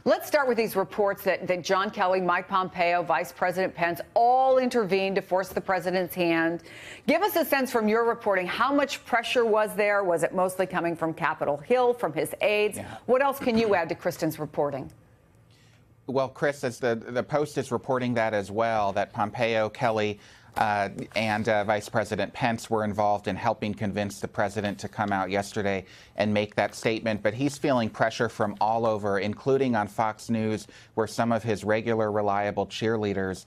Let's start with these reports that John Kelly, Mike Pompeo, Vice President Pence all intervened to force the president's hand. Give us a sense from your reporting, how much pressure was there? Was it mostly coming from Capitol Hill, from his aides? Yeah. What else can you add to Kristen's reporting? Well, Chris, as the Post is reporting that as well, that Pompeo, Kelly, and Vice President Pence were involved in helping convince the president to come out yesterday and make that statement. But he's feeling pressure from all over, including on Fox News, where some of his regular, reliable cheerleaders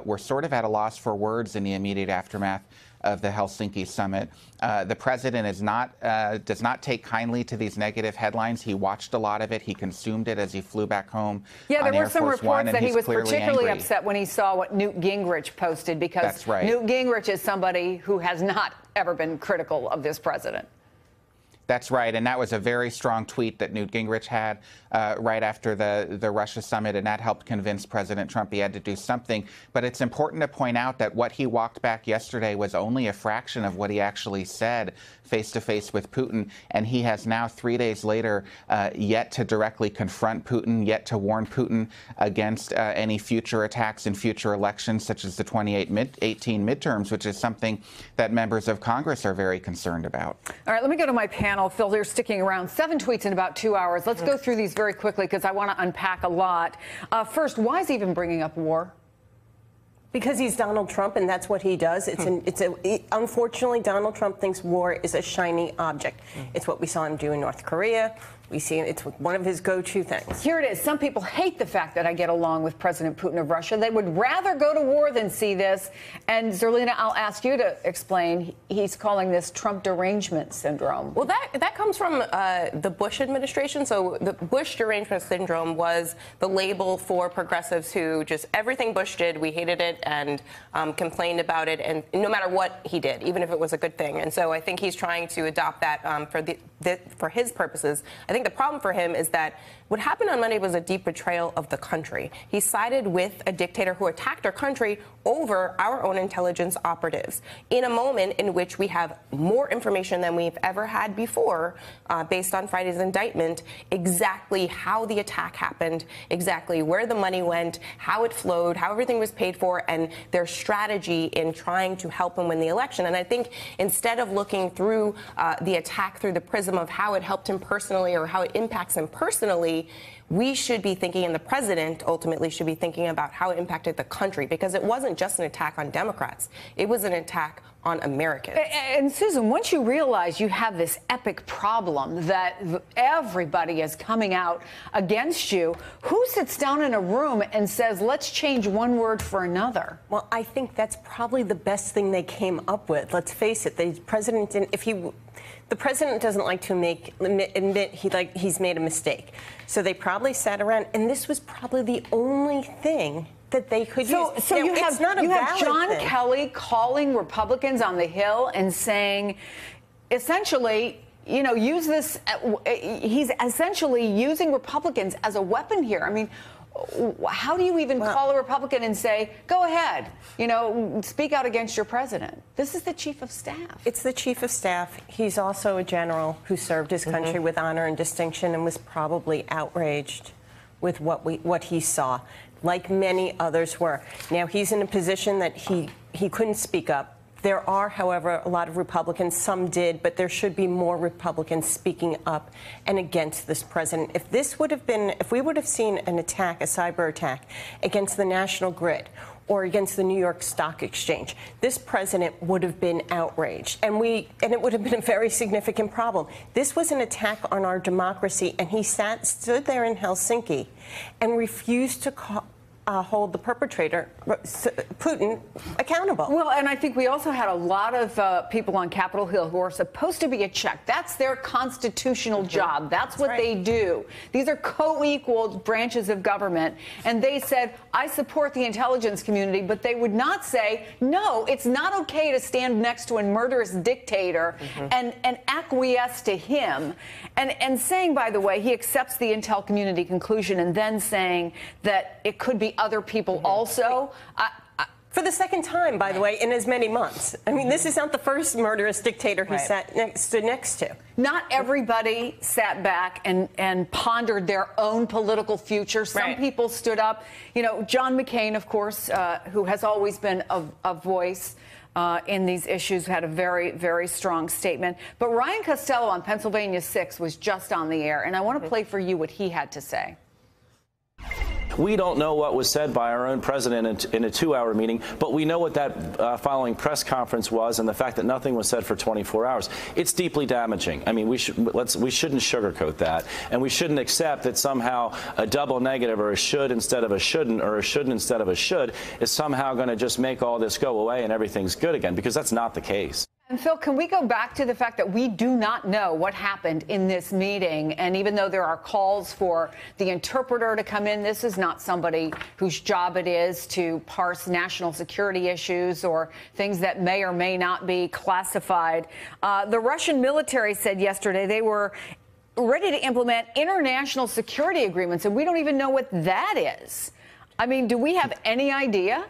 were sort of at a loss for words in the immediate aftermath of the Helsinki summit. The president does not take kindly to these negative headlines. He watched a lot of it. He consumed it as he flew back home. Yeah, there were some reports that he was particularly angry. upset when he saw what Newt Gingrich posted, because That's right. Newt Gingrich is somebody who has not ever been critical of this president. That's right, and that was a very strong tweet that Newt Gingrich had right after the Russia summit, and that helped convince President Trump he had to do something. But it's important to point out that what he walked back yesterday was only a fraction of what he actually said face-to-face with Putin, and he has now, 3 days later, yet to directly confront Putin, yet to warn Putin against any future attacks in future elections, such as the 2018 midterms, which is something that members of Congress are very concerned about. All right, let me go to my panel. Phil, they're sticking around. 7 tweets in about 2 hours. Let's go through these very quickly because I want to unpack a lot. First, why is he even bringing up war? Because he's Donald Trump, and that's what he does. Unfortunately, Donald Trump thinks war is a shiny object. It's what we saw him do in North Korea. We see it's one of his go-to things. Here it is. Some people hate the fact that I get along with President Putin of Russia. They would rather go to war than see this. And Zerlina, I'll ask you to explain. He's calling this Trump derangement syndrome. Well, that comes from the Bush administration. So the Bush derangement syndrome was the label for progressives who just everything Bush did, we hated it and complained about it, and no matter what he did, even if it was a good thing. And so I think he's trying to adopt that for his purposes. I think the problem for him is that what happened on Monday was a deep betrayal of the country. He sided with a dictator who attacked our country over our own intelligence operatives in a moment in which we have more information than we've ever had before, based on Friday's indictment, exactly how the attack happened, exactly where the money went, how it flowed, how everything was paid for, and their strategy in trying to help him win the election. And I think instead of looking through the attack through the prism of how it helped him personally or how it impacts him personally, we should be thinking, and the president ultimately should be thinking about how it impacted the country, because it wasn't just an attack on Democrats. It was an attack on Americans. And Susan, once you realize you have this epic problem that everybody is coming out against you, who sits down in a room and says, let's change one word for another? Well, I think that's probably the best thing they came up with. Let's face it, the president didn't, the president doesn't like to admit he's made a mistake. So they probably sat around, and this was probably the only thing that they could use. So you have John thing. Kelly calling Republicans on the Hill and saying, essentially, you know, use this. He's essentially using Republicans as a weapon here. I mean, how do you even call a Republican and say, go ahead, you know, speak out against your president? This is the chief of staff. It's the chief of staff. He's also a general who served his country with honor and distinction and was probably outraged with what he saw, like many others were. Now, he's in a position that he couldn't speak up. There are, however, a lot of Republicans, some did, but there should be more Republicans speaking up and against this president. If we would have seen an attack, a cyber attack, against the national grid or against the New York Stock Exchange, this president would have been outraged, and it would have been a very significant problem. This was an attack on our democracy, and he stood there in Helsinki and refused to hold the perpetrator, Putin, accountable. Well, and I think we also had a lot of people on Capitol Hill who are supposed to be a check. That's their constitutional job. That's what they do. These are co-equal branches of government. And they said, I support the intelligence community, but they would not say, no, it's not okay to stand next to a murderous dictator and acquiesce to him. And saying, by the way, he accepts the intel community conclusion and then saying that it could be other people also. For the second time, by the way, in as many months. I mean, this is not the first murderous dictator he sat next to. Not everybody sat back and pondered their own political future. Some people stood up. You know, John McCain, of course, who has always been a voice in these issues, had a very, very strong statement. But Ryan Costello on Pennsylvania 6 was just on the air, and I want to play for you what he had to say. We don't know what was said by our own president in a 2-hour meeting, but we know what that following press conference was, and the fact that nothing was said for 24 hours. It's deeply damaging. I mean, we shouldn't sugarcoat that, and we shouldn't accept that somehow a double negative or a should instead of a shouldn't or a shouldn't instead of a should is somehow going to just make all this go away and everything's good again, because that's not the case. And Phil, can we go back to the fact that we do not know what happened in this meeting? And even though there are calls for the interpreter to come in, this is not somebody whose job it is to parse national security issues or things that may or may not be classified. The Russian military said yesterday they were ready to implement international security agreements, and we don't even know what that is. I mean, do we have any idea?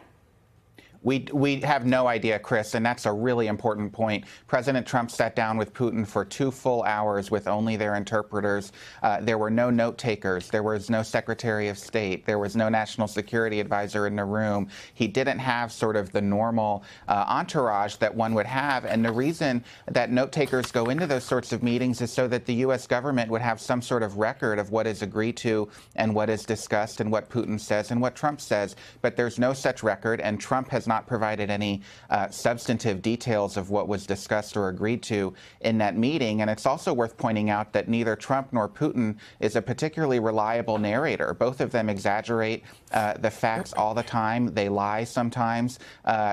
We have no idea, Chris, and that's a really important point. President Trump sat down with Putin for 2 full hours with only their interpreters. There were no note takers. There was no Secretary of State. There was no National Security Advisor in the room. He didn't have sort of the normal entourage that one would have. And the reason that note takers go into those sorts of meetings is so that the U.S. government would have some sort of record of what is agreed to and what is discussed and what Putin says and what Trump says. But there's no such record, and Trump has not provided any substantive details of what was discussed or agreed to in that meeting. And it's also worth pointing out that neither Trump nor Putin is a particularly reliable narrator. Both of them exaggerate the facts all the time. They lie sometimes.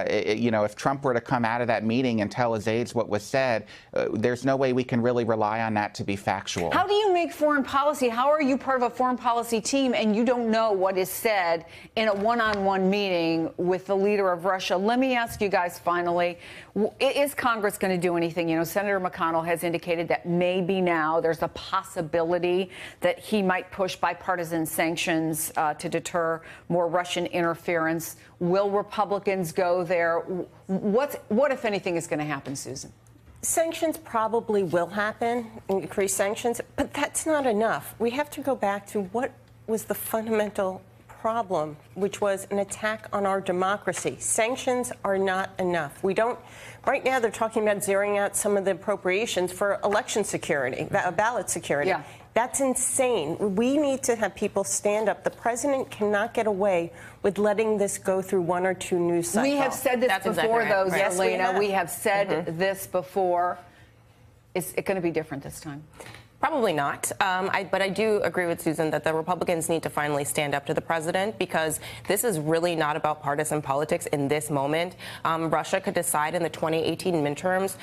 You know, if Trump were to come out of that meeting and tell his aides what was said, there's no way we can really rely on that to be factual. How do you make foreign policy? How are you part of a foreign policy team and you don't know what is said in a one-on-one meeting with the leader of Russia? Let me ask you guys finally, is Congress going to do anything? You know, Senator McConnell has indicated that maybe now there's a possibility that he might push bipartisan sanctions to deter more Russian interference. Will Republicans go there? What, if anything, is going to happen, Susan? Sanctions probably will happen, increased sanctions, but that's not enough. We have to go back to what was the fundamental problem, which was an attack on our democracy. Sanctions are not enough. We don't. Right now, they're talking about zeroing out some of the appropriations for election security, ballot security. Yeah. That's insane. We need to have people stand up. The president cannot get away with letting this go through 1 or 2 news cycles. We have said this before, though, Yes, Zelina. We have said this before. Is it going to be different this time? Probably not. But I do agree with Susan that the Republicans need to finally stand up to the president, because this is really not about partisan politics in this moment. Russia could decide in the 2018 midterms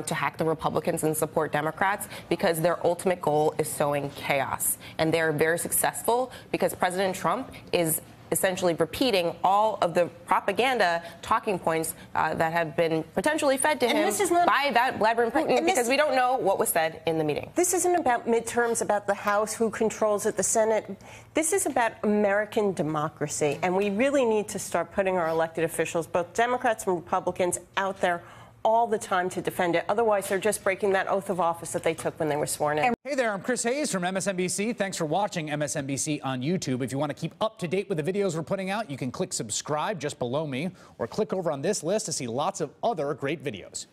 to hack the Republicans and support Democrats, because their ultimate goal is sowing chaos. And they're very successful because President Trump is essentially repeating all of the propaganda talking points that have been potentially fed to him by that Vladimir Putin, because we don't know what was said in the meeting. This isn't about midterms, about the House, who controls it, the Senate. This is about American democracy, and we really need to start putting our elected officials, both Democrats and Republicans, out there all the time to defend it. Otherwise, they're just breaking that oath of office that they took when they were sworn in. Hey there, I'm Chris Hayes from MSNBC. Thanks for watching MSNBC on YouTube. If you want to keep up to date with the videos we're putting out, you can click subscribe just below me, or click over on this list to see lots of other great videos.